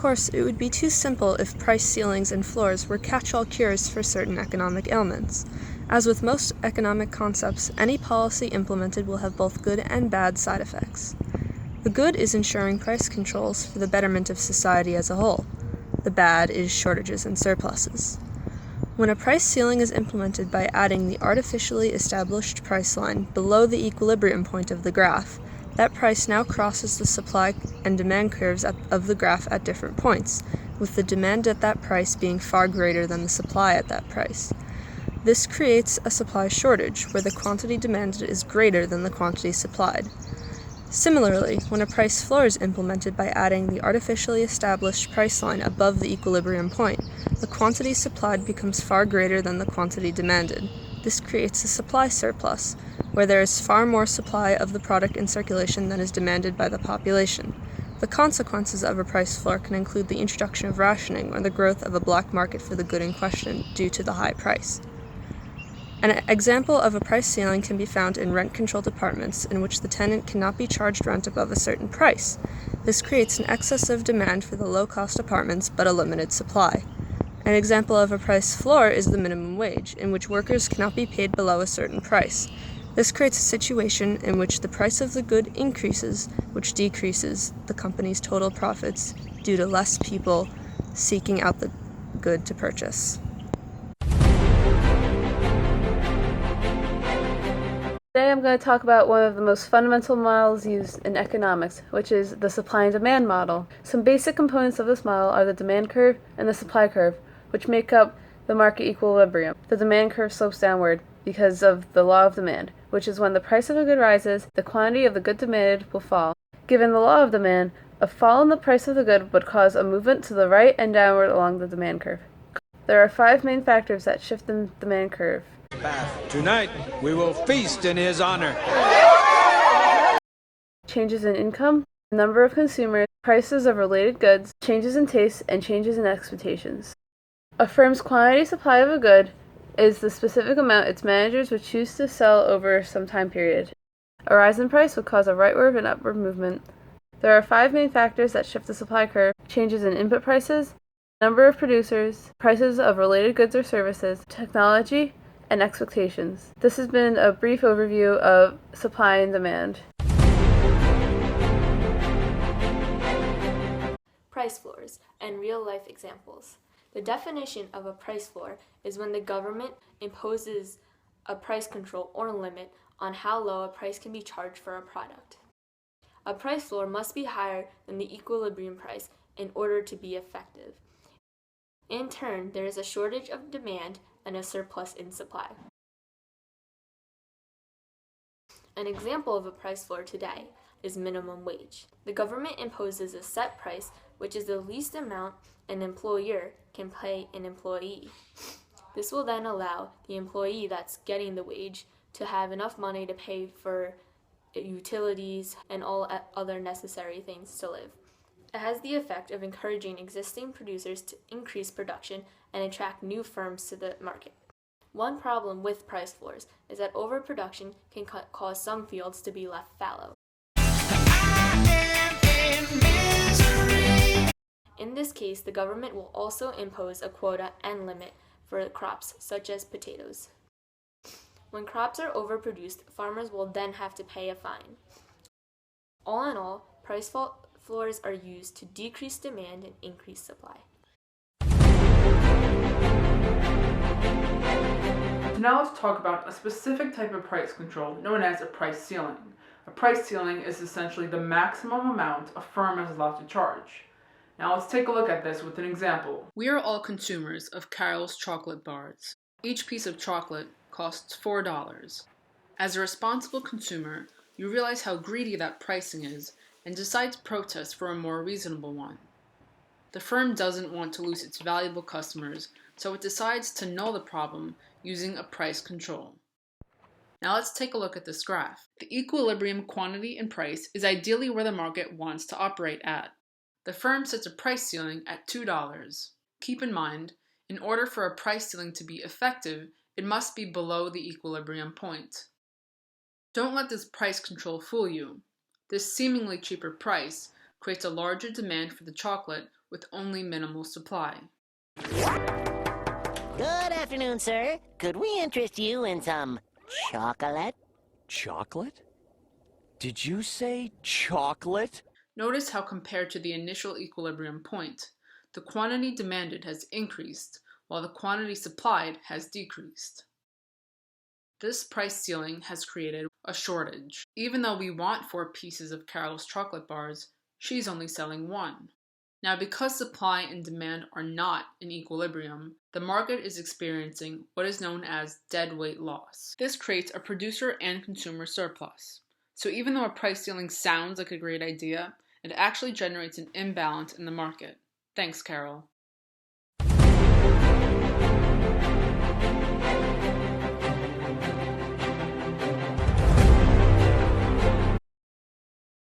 course, it would be too simple if price ceilings and floors were catch-all cures for certain economic ailments. As with most economic concepts, any policy implemented will have both good and bad side effects. The good is ensuring price controls for the betterment of society as a whole. The bad is shortages and surpluses. When a price ceiling is implemented by adding the artificially established price line below the equilibrium point of the graph, that price now crosses the supply and demand curves of the graph at different points, with the demand at that price being far greater than the supply at that price. This creates a supply shortage, where the quantity demanded is greater than the quantity supplied. Similarly, when a price floor is implemented by adding the artificially established price line above the equilibrium point, the quantity supplied becomes far greater than the quantity demanded. This creates a supply surplus, where there is far more supply of the product in circulation than is demanded by the population. The consequences of a price floor can include the introduction of rationing or the growth of a black market for the good in question due to the high price. An example of a price ceiling can be found in rent-controlled apartments in which the tenant cannot be charged rent above a certain price. This creates an excess of demand for the low-cost apartments but a limited supply. An example of a price floor is the minimum wage, in which workers cannot be paid below a certain price. This creates a situation in which the price of the good increases, which decreases the company's total profits due to less people seeking out the good to purchase. Today I'm going to talk about one of the most fundamental models used in economics, which is the supply and demand model. Some basic components of this model are the demand curve and the supply curve, which make up the market equilibrium. The demand curve slopes downward because of the law of demand, which is when the price of a good rises, the quantity of the good demanded will fall. Given the law of demand, a fall in the price of the good would cause a movement to the right and downward along the demand curve. There are 5 main factors that shift the demand curve. Tonight, we will feast in his honor. Changes in income, number of consumers, prices of related goods, changes in taste, and changes in expectations. A firm's quantity supply of a good is the specific amount its managers would choose to sell over some time period. A rise in price would cause a rightward and upward movement. There are 5 main factors that shift the supply curve: changes in input prices, number of producers, prices of related goods or services, technology, and expectations. This has been a brief overview of supply and demand. Price floors and real-life examples. The definition of a price floor is when the government imposes a price control or limit on how low a price can be charged for a product. A price floor must be higher than the equilibrium price in order to be effective. In turn, there is a shortage of demand and a surplus in supply. An example of a price floor today is minimum wage. The government imposes a set price, which is the least amount an employer can pay an employee. This will then allow the employee that's getting the wage to have enough money to pay for utilities and all other necessary things to live. It has the effect of encouraging existing producers to increase production and attract new firms to the market. One problem with price floors is that overproduction can cause some fields to be left fallow. In this case, the government will also impose a quota and limit for crops such as potatoes. When crops are overproduced, farmers will then have to pay a fine. All in all, price floors are used to decrease demand and increase supply. Now let's talk about a specific type of price control known as a price ceiling. A price ceiling is essentially the maximum amount a firm is allowed to charge. Now let's take a look at this with an example. We are all consumers of Carol's chocolate bars. Each piece of chocolate costs $4. As a responsible consumer, you realize how greedy that pricing is and decide to protest for a more reasonable one. The firm doesn't want to lose its valuable customers, so it decides to null the problem using a price control. Now let's take a look at this graph. The equilibrium quantity and price is ideally where the market wants to operate at. The firm sets a price ceiling at $2. Keep in mind, in order for a price ceiling to be effective, it must be below the equilibrium point. Don't let this price control fool you. This seemingly cheaper price creates a larger demand for the chocolate, with only minimal supply. Good afternoon, sir. Could we interest you in some chocolate? Chocolate? Did you say chocolate? Notice how compared to the initial equilibrium point, the quantity demanded has increased while the quantity supplied has decreased. This price ceiling has created a shortage. Even though we want 4 pieces of Carol's chocolate bars, she's only selling 1. Now, because supply and demand are not in equilibrium, the market is experiencing what is known as deadweight loss. This creates a producer and consumer surplus. So even though a price ceiling sounds like a great idea, it actually generates an imbalance in the market. Thanks, Carol.